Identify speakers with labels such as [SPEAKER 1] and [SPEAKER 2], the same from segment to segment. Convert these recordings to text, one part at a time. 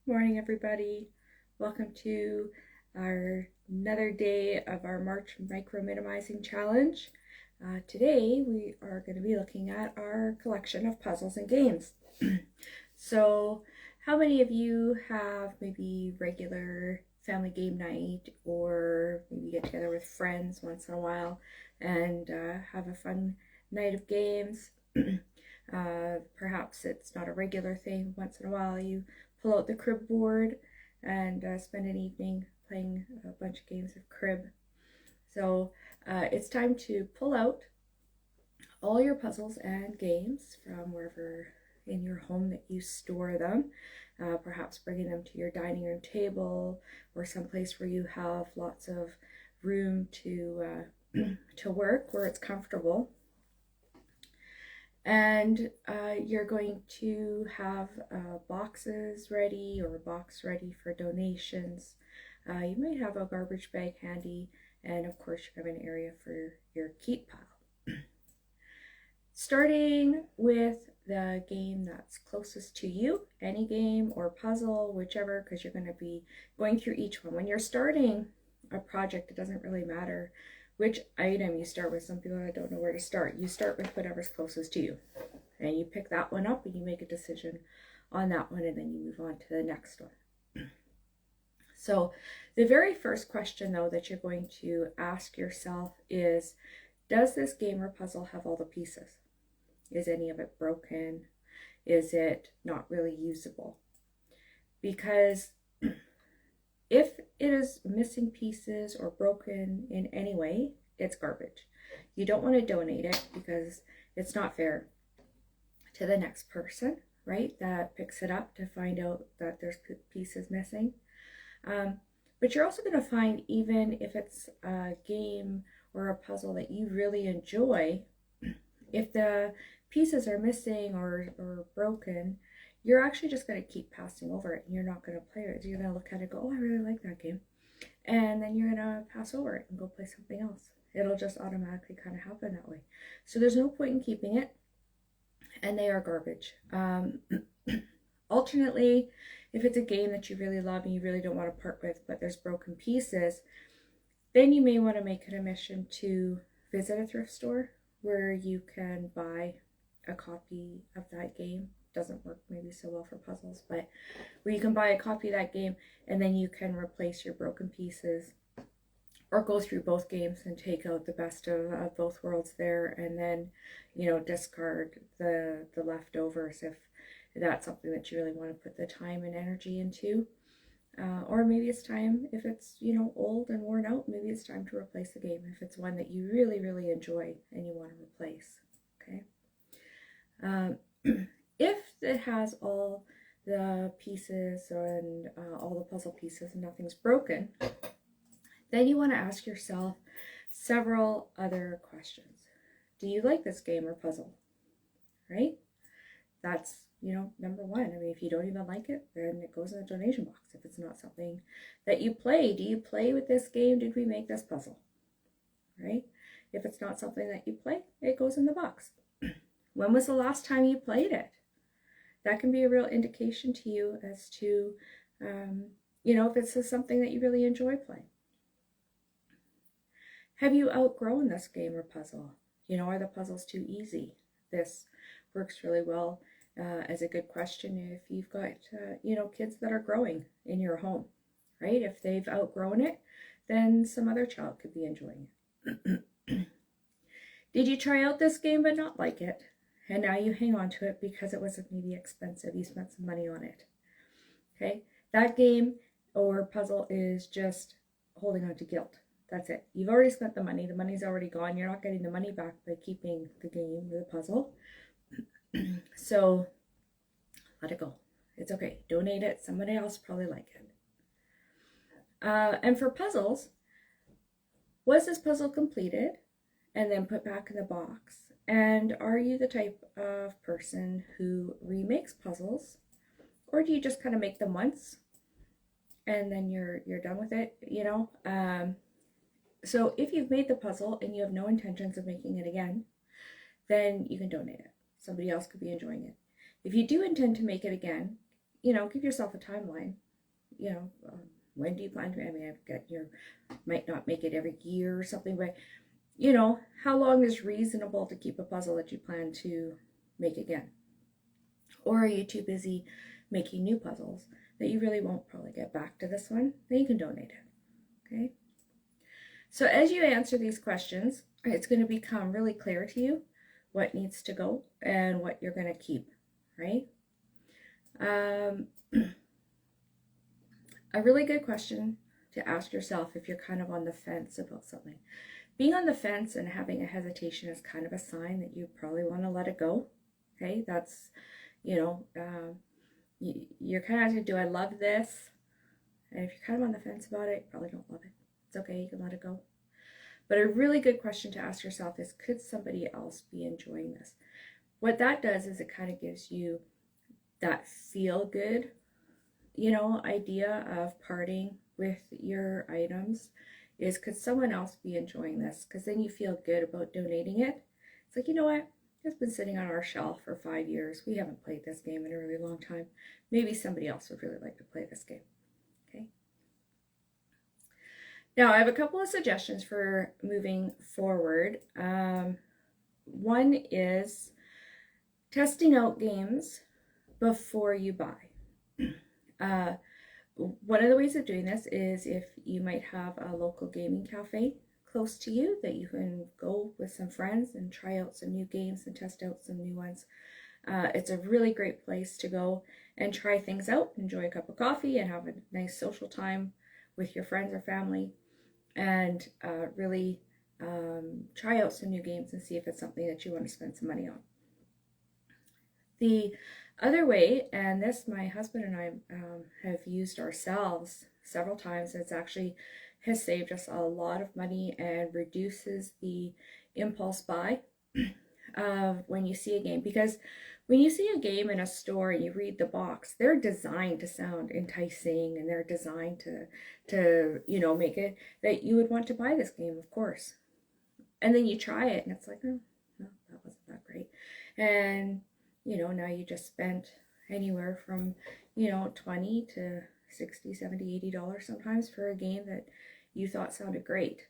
[SPEAKER 1] Morning, everybody. Welcome to another day of our March Micro Minimizing Challenge. Today we are going to be looking at our collection of puzzles and games. So how many of you have maybe regular family game night, or maybe get together with friends once in a while and have a fun night of games? Perhaps it's not a regular thing. Once in a while you pull out the crib board and spend an evening playing a bunch of games of crib. So it's time to pull out all your puzzles and games from wherever in your home that you store them, perhaps bringing them to your dining room table or someplace where you have lots of room to work, where it's comfortable. And you're going to have boxes ready, or a box ready for donations. You might have a garbage bag handy, and of course you have an area for your keep pile. Starting with the game that's closest to you, any game or puzzle, whichever, because you're going to be going through each one. When you're starting a project, it doesn't really matter which item you start with. Some people don't know where to start. You start with whatever's closest to you, and you pick that one up and you make a decision on that one, and then you move on to the next one. So the very first question, though, that you're going to ask yourself is, does this game or puzzle have all the pieces? Is any of it broken? Is it not really usable? Because if it is missing pieces or broken in any way, it's garbage. You don't want to donate it because it's not fair to the next person, right, that picks it up to find out that there's pieces missing. But you're also going to find, even if it's a game or a puzzle that you really enjoy, if the pieces are missing or broken, you're actually just going to keep passing over it, and you're not going to play it. You're going to look at it and go, oh, I really like that game. And then you're going to pass over it and go play something else. It'll just automatically kind of happen that way. So there's no point in keeping it, and they are garbage. Alternately, if it's a game that you really love and you really don't want to part with, but there's broken pieces, then you may want to make it a mission to visit a thrift store where you can buy a copy of that game. Doesn't work maybe so well for puzzles, but where you can buy a copy of that game, and then you can replace your broken pieces, or go through both games and take out the best of both worlds there, and then, you know, discard the leftovers if that's something that you really want to put the time and energy into. Or maybe it's time, if it's, you know, old and worn out, maybe it's time to replace the game if it's one that you really, really enjoy and you want to replace. Okay. If it has all the pieces and all the puzzle pieces and nothing's broken, then you want to ask yourself several other questions. Do you like this game or puzzle? Right? That's, you know, number one. I mean, if you don't even like it, then it goes in the donation box. If it's not something that you play, do you play with this game? Did we make this puzzle? Right? If it's not something that you play, it goes in the box. When was the last time you played it? That can be a real indication to you as to, you know, if it's something that you really enjoy playing. Have you outgrown this game or puzzle? You know, are the puzzles too easy? This works really well as a good question if you've got, you know, kids that are growing in your home, right? If they've outgrown it, then some other child could be enjoying it. Did you try out this game but not like it? And now you hang on to it because it was maybe expensive. You spent some money on it. Okay? That game or puzzle is just holding on to guilt. That's it. You've already spent the money. The money's already gone. You're not getting the money back by keeping the game or the puzzle. So let it go. It's okay. Donate it. Somebody else probably like it. And for puzzles, was this puzzle completed and then put back in the box? And are you the type of person who remakes puzzles, or do you just kind of make them once and then you're done with it, you know? So if you've made the puzzle and you have no intentions of making it again, then you can donate it. Somebody else could be enjoying it. If you do intend to make it again, you know, give yourself a timeline. You know, when do you plan to, I mean, I've got your, might not make it every year or something, but you know, how long is reasonable to keep a puzzle that you plan to make again? Or are you too busy making new puzzles that you really won't probably get back to this one? Then you can donate it, okay? So as you answer these questions, it's going to become really clear to you what needs to go and what you're going to keep, right? A really good question to ask yourself if you're kind of on the fence about something. Being on the fence and having a hesitation is kind of a sign that you probably want to let it go. Okay, that's, you know, you're kind of, do I love this? And if you're kind of on the fence about it, you probably don't love it. It's okay, you can let it go. But a really good question to ask yourself is, could somebody else be enjoying this? What that does is it kind of gives you that feel good, you know, idea of parting with your items is, could someone else be enjoying this? Because then you feel good about donating it. It's like, you know what? It's been sitting on our shelf for 5 years. We haven't played this game in a really long time. Maybe somebody else would really like to play this game. Okay. Now, I have a couple of suggestions for moving forward. One is testing out games before you buy. One of the ways of doing this is if you might have a local gaming cafe close to you that you can go with some friends and try out some new games and test out some new ones. It's a really great place to go and try things out, enjoy a cup of coffee and have a nice social time with your friends or family, and really try out some new games and see if it's something that you want to spend some money on. The other way, and this my husband and I have used ourselves several times, it's actually has saved us a lot of money and reduces the impulse buy of when you see a game. Because when you see a game in a store and you read the box, they're designed to sound enticing and they're designed to you know, make it that you would want to buy this game, of course. And then you try it and it's like, oh, no, that wasn't that great. And you know, now you just spent anywhere from, you know, 20 to 60, 70, $80 sometimes for a game that you thought sounded great.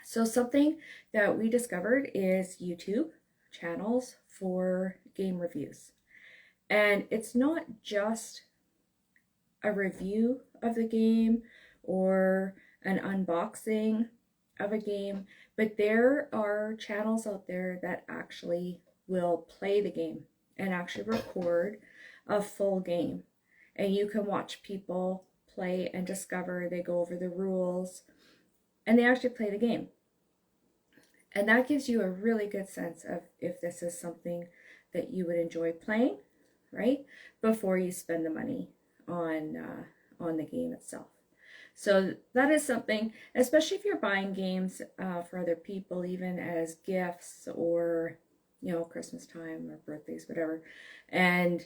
[SPEAKER 1] So something that we discovered is YouTube channels for game reviews. And it's not just a review of the game or an unboxing of a game, but there are channels out there that actually will play the game and actually record a full game. And you can watch people play and discover, they go over the rules, and they actually play the game. And that gives you a really good sense of if this is something that you would enjoy playing, right? Before you spend the money on the game itself. So that is something, especially if you're buying games for other people, even as gifts or, you know, Christmas time or birthdays, whatever. And,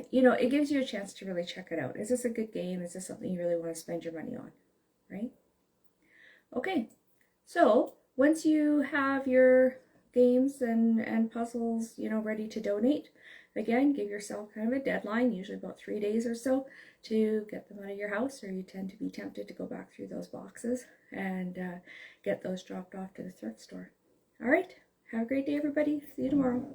[SPEAKER 1] you know, it gives you a chance to really check it out. Is this a good game? Is this something you really want to spend your money on, right? Okay, so once you have your games and puzzles, you know, ready to donate, again, give yourself kind of a deadline, usually about 3 days or so, to get them out of your house, or you tend to be tempted to go back through those boxes and get those dropped off to the thrift store. All right, have a great day, everybody. See you tomorrow.